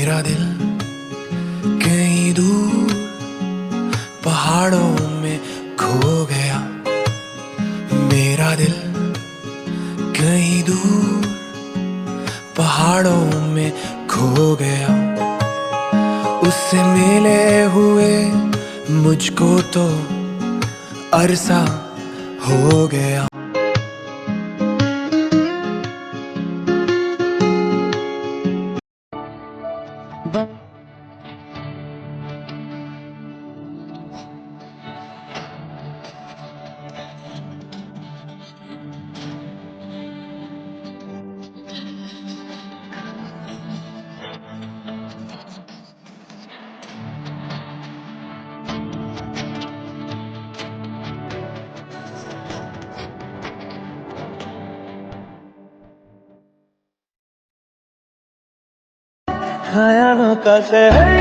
मेरा दिल कहीं दूर पहाड़ों में खो गया। मेरा दिल कहीं दूर पहाड़ों में खो गया। उससे मिले हुए मुझको तो अरसा हो गया। ख्यालों का शहर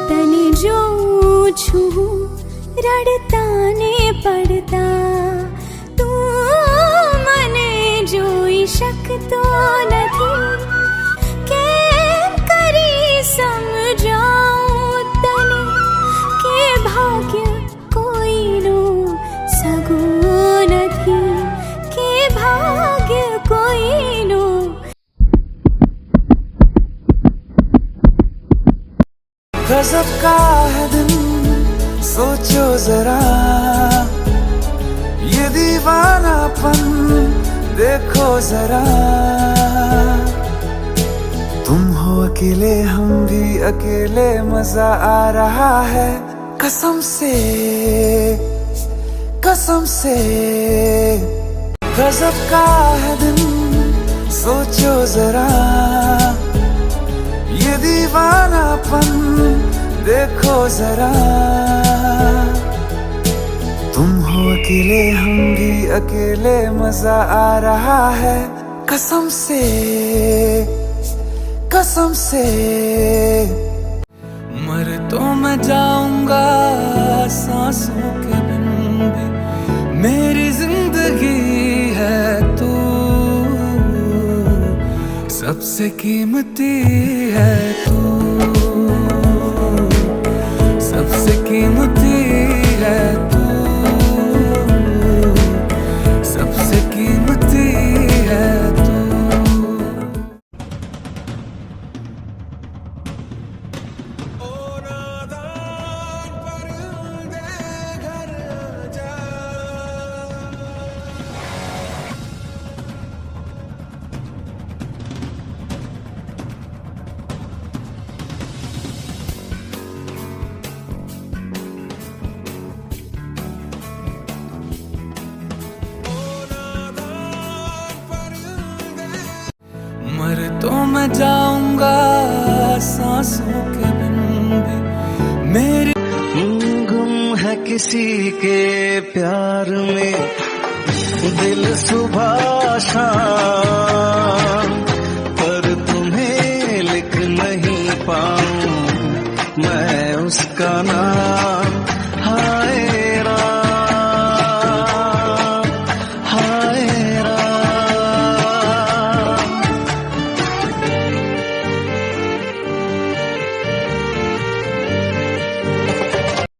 तने जो छू रड़ता ने पड़ता तू मने जोई शकतो नथी केम करी समझाऊं तने के भाग्य कोई नो सगो नथी के भाग्य कोई नो। गजब का है दिन सोचो जरा, ये दीवानापन देखो जरा। तुम हो अकेले हम भी अकेले, मजा आ रहा है कसम से कसम से। गजब का है दिन सोचो जरा, ये दीवानापन देखो जरा। तुम हो अकेले हम भी अकेले, मजा आ रहा है कसम से कसम से। मर तो मैं जाऊंगा सांसों के बिन भी, मेरी जिंदगी है तू सबसे कीमती है तू, सबसे कीमती है तू, सबसे कीमती है तू। मर तो मैं जाऊंगा सांसों के बिन भी, मेरी गुम है किसी के प्यार में दिल सुबह शाम, पर तुम्हें लिख नहीं पाऊं मैं उसका नाम।